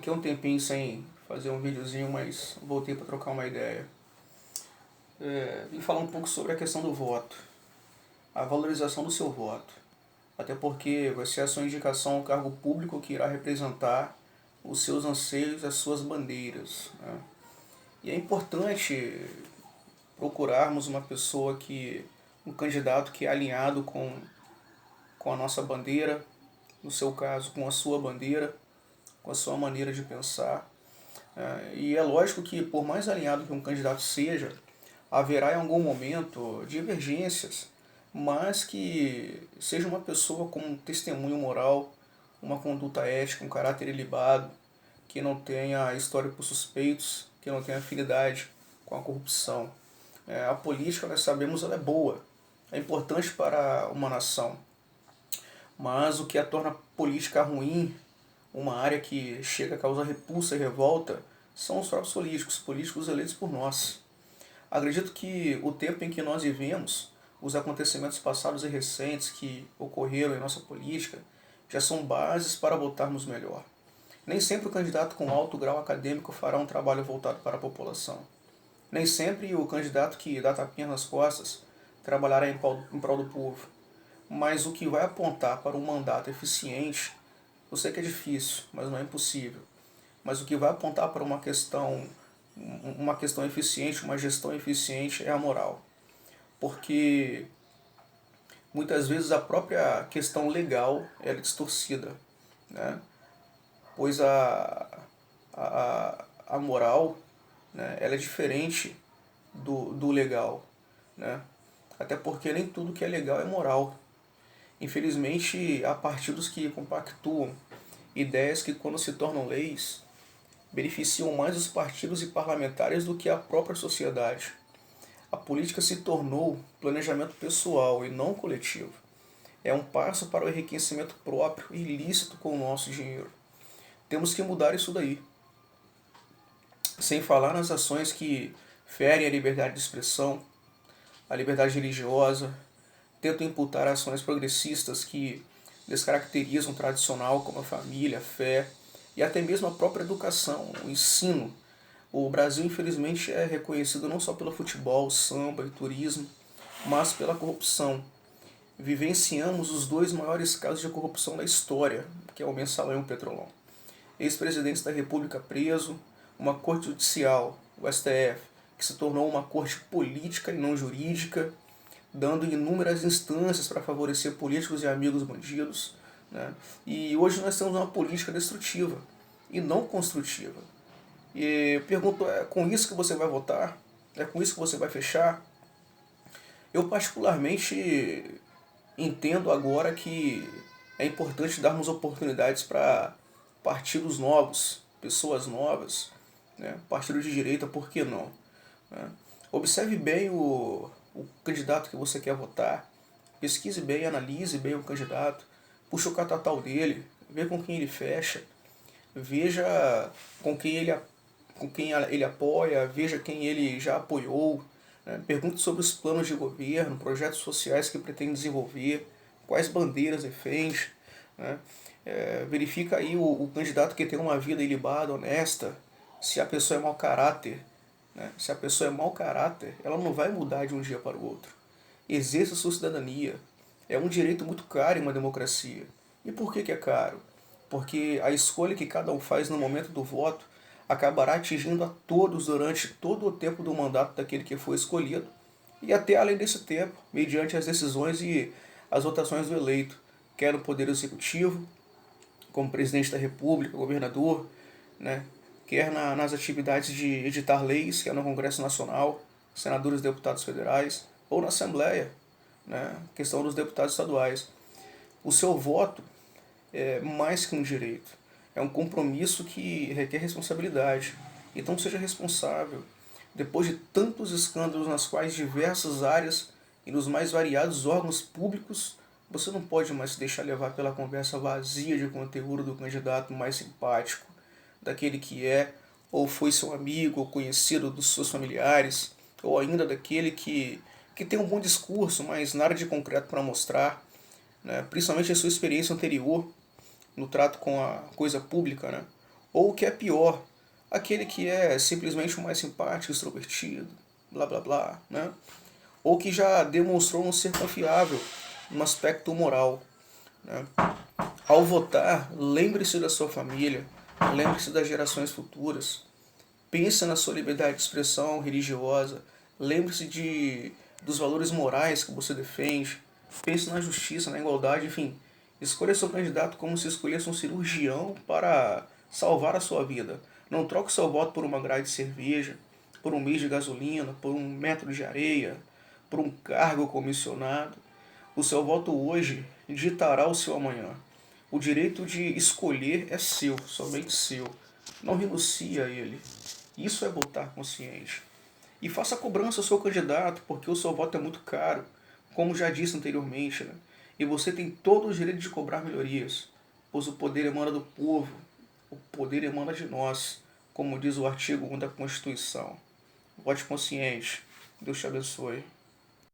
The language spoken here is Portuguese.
Fiquei um tempinho sem fazer um videozinho, mas voltei para trocar uma ideia. Vim falar um pouco sobre a questão do voto, a valorização do seu voto. Até porque vai ser a sua indicação ao cargo público que irá representar os seus anseios, as suas bandeiras, né? E é importante procurarmos uma pessoa um candidato que é alinhado com a nossa bandeira, no seu caso, com a sua bandeira, com a sua maneira de pensar. E é lógico que, por mais alinhado que um candidato seja, haverá em algum momento divergências, mas que seja uma pessoa com um testemunho moral, uma conduta ética, um caráter ilibado, que não tenha histórico suspeitos, que não tenha afinidade com a corrupção. A política, nós sabemos, ela é boa, é importante para uma nação, mas o que a torna política ruim, uma área que chega a causar repulsa e revolta, são os próprios políticos eleitos por nós. Acredito que o tempo em que nós vivemos, os acontecimentos passados e recentes que ocorreram em nossa política, já são bases para votarmos melhor. Nem sempre o candidato com alto grau acadêmico fará um trabalho voltado para a população. Nem sempre o candidato que dá tapinha nas costas trabalhará em prol do povo. Mas o que vai apontar para um mandato eficiente, eu sei que é difícil, mas não é impossível. Mas o que vai apontar para uma questão eficiente, uma gestão eficiente é a moral. Porque muitas vezes a própria questão legal é distorcida, né? Pois a moral, né, ela é diferente do legal, né? Até porque nem tudo que é legal é moral. Infelizmente, há partidos que compactuam ideias que, quando se tornam leis, beneficiam mais os partidos e parlamentares do que a própria sociedade. A política se tornou planejamento pessoal e não coletivo. É um passo para o enriquecimento próprio e ilícito com o nosso dinheiro. Temos que mudar isso daí. Sem falar nas ações que ferem a liberdade de expressão, a liberdade religiosa, tentam imputar ações progressistas que descaracterizam o tradicional como a família, a fé e até mesmo a própria educação, o ensino. O Brasil, infelizmente, é reconhecido não só pelo futebol, samba e turismo, mas pela corrupção. Vivenciamos os dois maiores casos de corrupção da história, que é o Mensalão e o Petrolão. Ex-presidentes da República preso, uma corte judicial, o STF, que se tornou uma corte política e não jurídica, dando inúmeras instâncias para favorecer políticos e amigos bandidos, né? E hoje nós temos uma política destrutiva e não construtiva. E eu pergunto, é com isso que você vai votar? É com isso que você vai fechar? Eu particularmente entendo agora que é importante darmos oportunidades para partidos novos, pessoas novas, né? Partido de direita, por que não? Né? Observe bem o candidato que você quer votar, pesquise bem, analise bem o candidato, puxa o catatal dele, vê com quem ele fecha, veja com quem ele apoia, veja quem ele já apoiou, né? Pergunte sobre os planos de governo, projetos sociais que pretende desenvolver, quais bandeiras defende, né? Verifica aí o candidato que tem uma vida ilibada, honesta, se a pessoa é mau caráter, né? Se a pessoa é mau caráter, ela não vai mudar de um dia para o outro. Exerça sua cidadania. É um direito muito caro em uma democracia. E por que é caro? Porque a escolha que cada um faz no momento do voto acabará atingindo a todos durante todo o tempo do mandato daquele que foi escolhido e até além desse tempo, mediante as decisões e as votações do eleito, quer no Poder Executivo, como presidente da República, governador, né? Quer nas atividades de editar leis, quer no Congresso Nacional, senadores e deputados federais, ou na Assembleia, né? Questão dos deputados estaduais. O seu voto é mais que um direito, é um compromisso que requer responsabilidade. Então seja responsável. Depois de tantos escândalos nas quais diversas áreas e nos mais variados órgãos públicos, você não pode mais se deixar levar pela conversa vazia de conteúdo do candidato mais simpático, daquele que é ou foi seu amigo ou conhecido dos seus familiares, ou ainda daquele que tem um bom discurso, mas nada de concreto para mostrar, né? Principalmente a sua experiência anterior no trato com a coisa pública, né? ou o que é pior, aquele que é simplesmente o mais simpático, extrovertido, blá blá blá, né? Ou que já demonstrou não ser confiável no aspecto moral, né? Ao votar, lembre-se da sua família, lembre-se das gerações futuras, pense na sua liberdade de expressão religiosa, lembre-se dos valores morais que você defende, pense na justiça, na igualdade, enfim. Escolha seu candidato como se escolhesse um cirurgião para salvar a sua vida. Não troque seu voto por uma grade de cerveja, por um mês de gasolina, por um metro de areia, por um cargo comissionado. O seu voto hoje ditará o seu amanhã. O direito de escolher é seu, somente seu. Não renuncie a ele. Isso é votar consciente. E faça cobrança ao seu candidato, porque o seu voto é muito caro, como já disse anteriormente, né? E você tem todo o direito de cobrar melhorias, pois o poder emana do povo, o poder emana de nós, como diz o artigo 1 da Constituição. Vote consciente. Deus te abençoe.